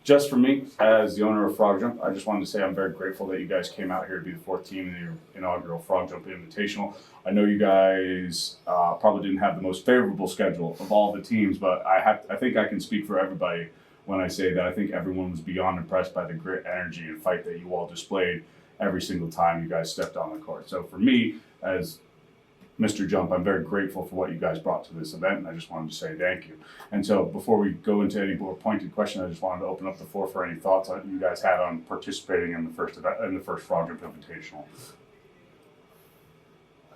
Just for me, as the owner of FrogJump, I just wanted to say I'm very grateful that you guys came out here to be the fourth team in your inaugural FrogJump Invitational. I know you guys probably didn't have the most favorable schedule of all the teams, but I think I can speak for everybody when I say that I think everyone was beyond impressed by the grit, energy, and fight that you all displayed every single time you guys stepped on the court. So for me, as Mr. Jump, I'm very grateful for what you guys brought to this event, and I just wanted to say thank you. And so before we go into any more pointed questions, I just wanted to open up the floor for any thoughts that you guys had on participating in the first event, in the first FrogJump Invitational.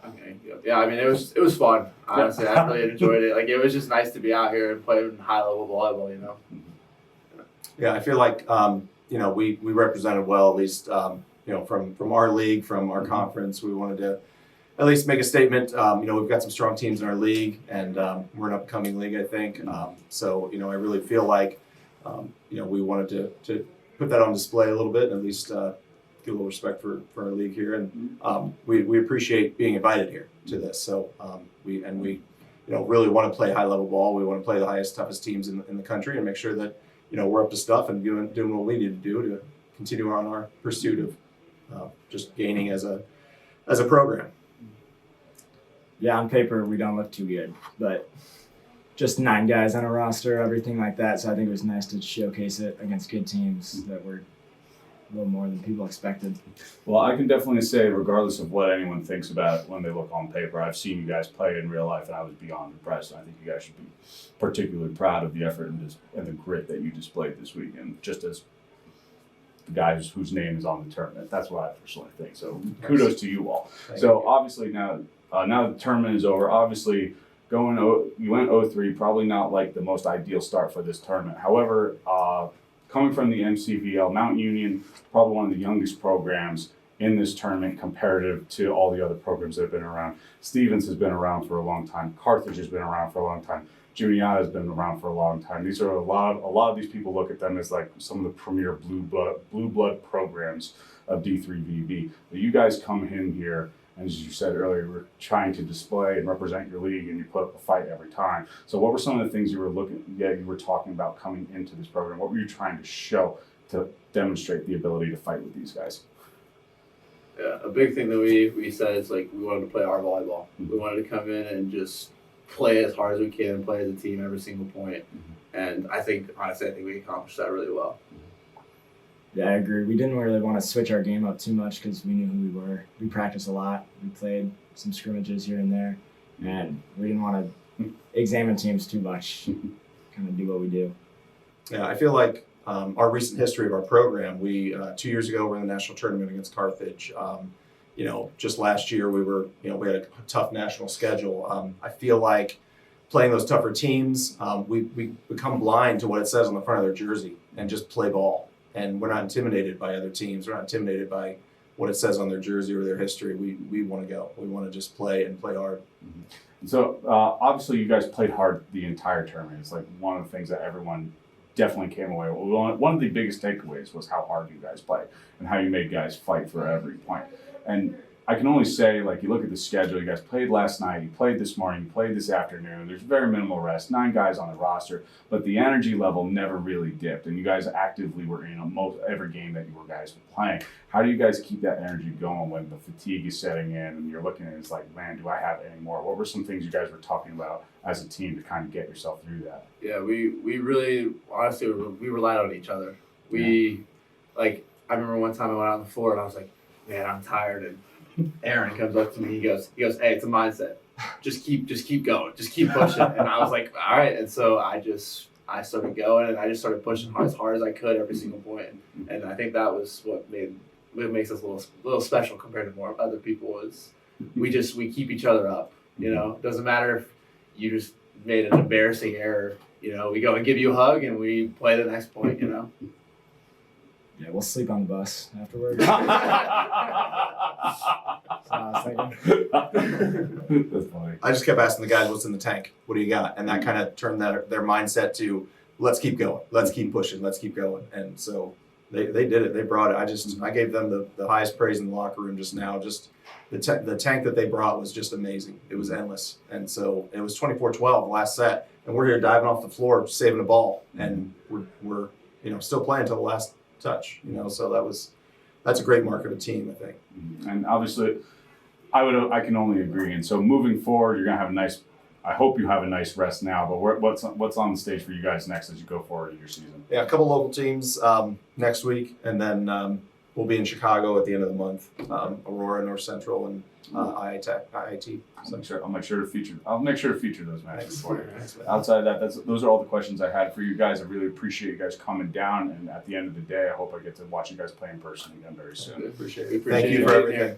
Okay. Yeah, I mean, it was fun. Honestly, I really enjoyed it. Like, it was just nice to be out here and play high level volleyball. You know. Yeah, I feel like we represented well, at least from our league, from our conference. We wanted to at least make a statement. We've got some strong teams in our league, and we're an upcoming league, I think. So I really feel like we wanted to put that on display a little bit, and at least give a little respect for our league here. And we appreciate being invited here to this. So we really want to play high level ball. We want to play the highest, toughest teams in the country, and make sure that we're up to stuff and doing what we need to do to continue on our pursuit of just gaining as a program. Yeah, on paper we don't look too good, but just 9 guys on a roster, everything like that. So I think it was nice to showcase it against good teams that were a little more than people expected. Well, I can definitely say, regardless of what anyone thinks about it when they look on paper, I've seen you guys play in real life, and I was beyond impressed. And I think you guys should be particularly proud of the effort and the grit that you displayed this weekend, just as the guys whose name is on the tournament. That's what I personally think. So kudos to you all. So obviously now the tournament is over. Obviously, you went 0-3, probably not like the most ideal start for this tournament. However, coming from the MCVL, Mount Union, probably one of the youngest programs in this tournament comparative to all the other programs that have been around. Stevens has been around for a long time. Carthage has been around for a long time. Juniata has been around for a long time. These are a lot of these people look at them as like some of the premier blue blood programs of D3VB. But you guys come in here, and as you said earlier, we're trying to display and represent your league, and you put up a fight every time. So what were some of the things you were talking about coming into this program? What were you trying to show to demonstrate the ability to fight with these guys? Yeah, a big thing that we said is like we wanted to play our volleyball. Mm-hmm. We wanted to come in and just play as hard as we can and play as a team every single point. Mm-hmm. And I think we accomplished that really well. Yeah, I agree. We didn't really want to switch our game up too much because we knew who we were. We practiced a lot. We played some scrimmages here and there, and we didn't want to examine teams too much. Kind of do what we do. Yeah, I feel like our recent history of our program, we 2 years ago we were in the national tournament against Carthage. Just last year we had a tough national schedule. I feel like playing those tougher teams, we become blind to what it says on the front of their jersey and just play ball. And we're not intimidated by other teams. We're not intimidated by what it says on their jersey or their history. We want to go. We want to just play and play hard. Mm-hmm. So obviously you guys played hard the entire tournament. It's like one of the things that everyone definitely came away with. One of the biggest takeaways was how hard you guys played and how you made guys fight for every point. And I can only say, like, you look at the schedule, you guys played last night, you played this morning, you played this afternoon, there's very minimal rest, 9 guys on the roster, but the energy level never really dipped, and you guys actively were in most every game that you guys were playing. How do you guys keep that energy going when the fatigue is setting in and you're looking at it, it's like, man, do I have any more? What were some things you guys were talking about as a team to kind of get yourself through that? Yeah, we really, honestly, we relied on each other. I remember one time I went out on the floor and I was like, man, I'm tired, and Aaron comes up to me. He goes, hey, it's a mindset. Just keep going. Just keep pushing. And I was like, all right. And so I started going, and I just started pushing as hard as I could every single point. And I think that was what makes us a little special compared to more other people. Is we keep each other up. It doesn't matter if you just made an embarrassing error. We go and give you a hug, and we play the next point. Yeah, we'll sleep on the bus afterwards. That's funny. I just kept asking the guys, what's in the tank? What do you got? And that kind of turned their mindset to, let's keep going. Let's keep pushing. Let's keep going. And so they did it. They brought it. I gave them the highest praise in the locker room just now. Just the tank that they brought was just amazing. It was endless. And so it was 24-12 last set. And we're here diving off the floor, saving the ball. And we're still play until the last touch. So that's a great mark of a team, I think. And obviously, I can only agree. And so moving forward, you're gonna have a nice. I hope you have a nice rest now. But what's on the stage for you guys next as you go forward in your season? Yeah, a couple local teams next week, and then we'll be in Chicago at the end of the month. Aurora, North Central, and IIT. I'll make sure to feature those matches Thanks. for you. Thanks, man. Outside of that, those are all the questions I had for you guys. I really appreciate you guys coming down. And at the end of the day, I hope I get to watch you guys play in person again very soon. We Appreciate it. We appreciate Thank you it. for everything.